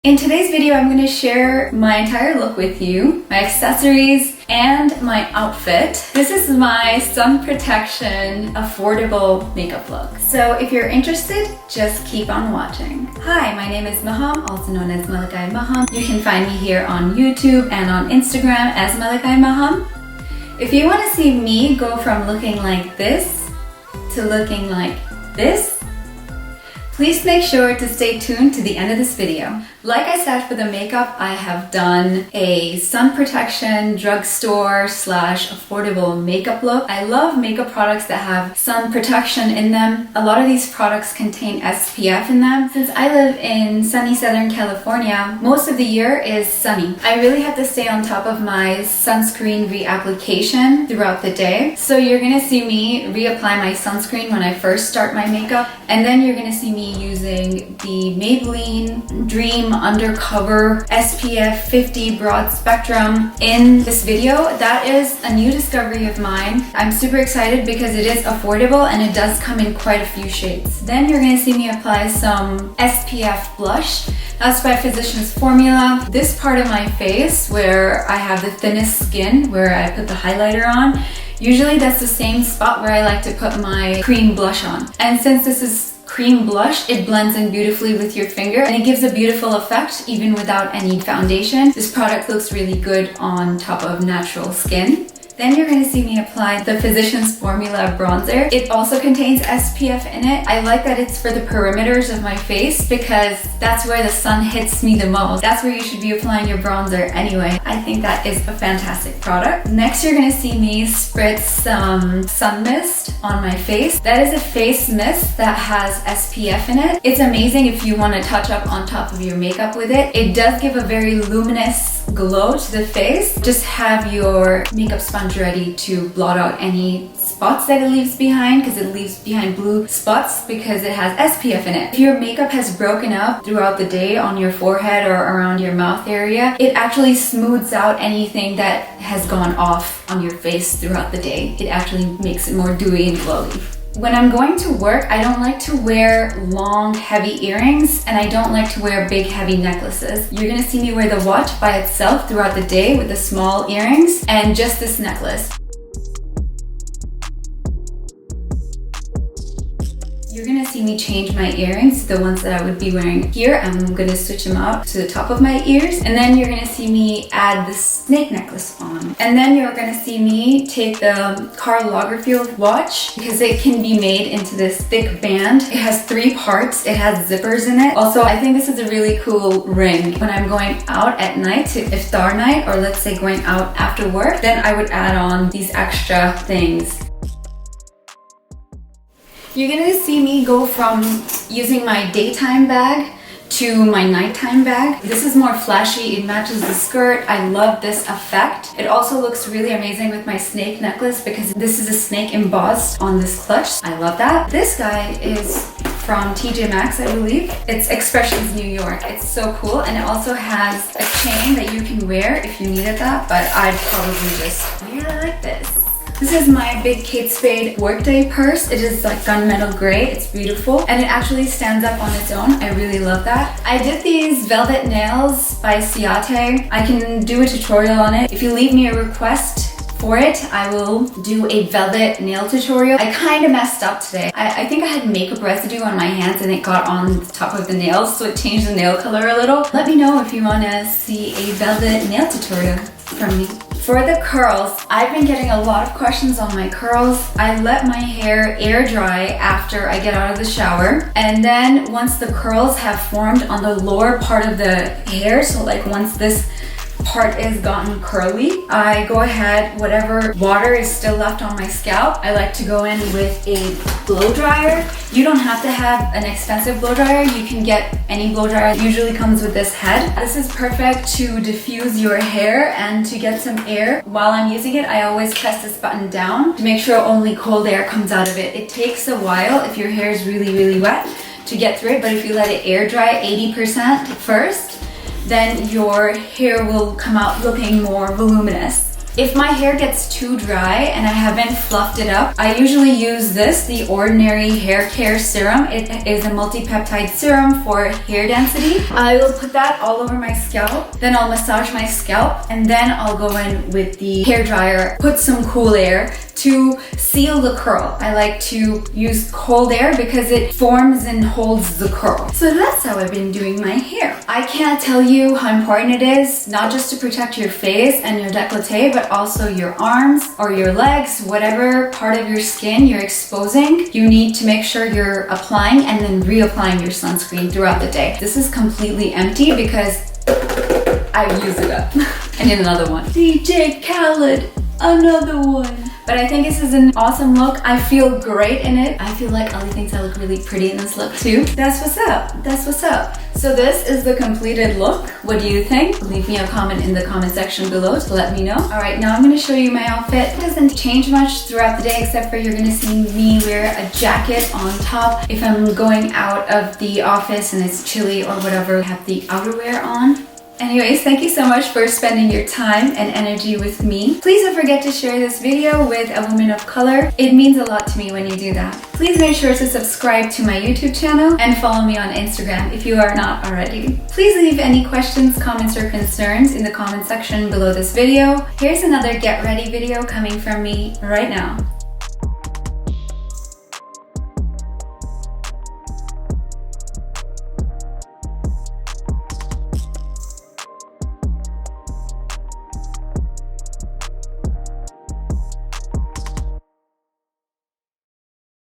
In today's video, I'm going to share my entire look with you, my accessories, and my outfit. This is my sun protection, affordable makeup look. So if you're interested, just keep on watching. Hi, my name is Maham, also known as Malika-e-Maham. You can find me here on YouTube and on Instagram as Malika-e-Maham. If you want to see me go from looking like this to looking like this, please make sure to stay tuned to the end of this video. Like I said, for the makeup, I have done a sun protection drugstore / affordable makeup look. I love makeup products that have sun protection in them. A lot of these products contain SPF in them. Since I live in sunny Southern California, most of the year is sunny. I really have to stay on top of my sunscreen reapplication throughout the day. So you're gonna see me reapply my sunscreen when I first start my makeup, and then you're gonna see me using the Maybelline Dream Undercover SPF 50 Broad Spectrum in this video. That is a new discovery of mine. I'm super excited because it is affordable and it does come in quite a few shades. Then you're going to see me apply some SPF blush. That's by Physicians Formula. This part of my face where I have the thinnest skin, where I put the highlighter on, usually that's the same spot where I like to put my cream blush on. And since this is cream blush, it blends in beautifully with your finger and it gives a beautiful effect even without any foundation. This product looks really good on top of natural skin. Then you're going to see me apply the Physicians Formula bronzer. It also contains SPF in it. I like that it's for the perimeters of my face because that's where the sun hits me the most. That's where you should be applying your bronzer anyway. I think that is a fantastic product. Next, you're going to see me spritz some sun mist on my face. That is a face mist that has SPF in it. It's amazing if you want to touch up on top of your makeup with it. It does give a very luminous glow to the face. Just have your makeup sponge ready to blot out any spots that it leaves behind, because it leaves behind blue spots because it has SPF in it. If your makeup has broken up throughout the day on your forehead or around your mouth area, it actually smooths out anything that has gone off on your face throughout the day. It actually makes it more dewy and glowy. When I'm going to work, I don't like to wear long, heavy earrings, and I don't like to wear big, heavy necklaces. You're gonna see me wear the watch by itself throughout the day with the small earrings and just this necklace. You're gonna see me change my earrings, the ones that I would be wearing here. I'm gonna switch them out to the top of my ears, and then you're gonna see me add this snake necklace on. And then you're gonna see me take the Karl Lagerfeld watch because it can be made into this thick band. It has 3 parts. It has zippers in it. Also, I think this is a really cool ring. When I'm going out at night to iftar night, or let's say going out after work, then I would add on these extra things. You're gonna see me go from using my daytime bag to my nighttime bag. This is more flashy, it matches the skirt. I love this effect. It also looks really amazing with my snake necklace because this is a snake embossed on this clutch. I love that. This guy is from TJ Maxx, I believe. It's Expressions New York. It's so cool, and it also has a chain that you can wear if you needed that, but I'd probably just really like this. This is my big Kate Spade workday purse. It is like gunmetal gray. It's beautiful and it actually stands up on its own. I really love that. I did these velvet nails by Ciate. I can do a tutorial on it. If you leave me a request for it, I will do a velvet nail tutorial. I kind of messed up today. I think I had makeup residue on my hands and it got on the top of the nails, so it changed the nail color a little. Let me know if you want to see a velvet nail tutorial from me. For the curls, I've been getting a lot of questions on my curls. I let my hair air dry after I get out of the shower. And then once the curls have formed on the lower part of the hair, so like once this part is gotten curly, I go ahead, whatever water is still left on my scalp, I like to go in with a blow dryer. You don't have to have an expensive blow dryer. You can get any blow dryer. It usually comes with this head. This is perfect to diffuse your hair and to get some air. While I'm using it, I always press this button down to make sure only cold air comes out of it. It takes a while if your hair is really, really wet to get through it, but if you let it air dry 80% first, then your hair will come out looking more voluminous. If my hair gets too dry and I haven't fluffed it up, I usually use this, the Ordinary Hair Care Serum. It is a multi-peptide serum for hair density. I will put that all over my scalp, then I'll massage my scalp, and then I'll go in with the hair dryer, put some cool air to seal the curl. I like to use cold air because it forms and holds the curl. So that's how I've been doing my hair. I can't tell you how important it is, not just to protect your face and your décolleté, but also your arms or your legs, whatever part of your skin you're exposing. You need to make sure you're applying and then reapplying your sunscreen throughout the day. This is completely empty because I've used it up. I need another one. DJ Khaled, another one. But I think this is an awesome look. I feel great in it. I feel like Ali thinks I look really pretty in this look too. That's what's up. That's what's up. So this is the completed look. What do you think? Leave me a comment in the comment section below to let me know. All right, now I'm gonna show you my outfit. It doesn't change much throughout the day except for you're gonna see me wear a jacket on top. If I'm going out of the office and it's chilly or whatever, I have the outerwear on. Anyways, thank you so much for spending your time and energy with me. Please don't forget to share this video with a woman of color. It means a lot to me when you do that. Please make sure to subscribe to my YouTube channel and follow me on Instagram if you are not already. Please leave any questions, comments, or concerns in the comment section below this video. Here's another get ready video coming from me right now.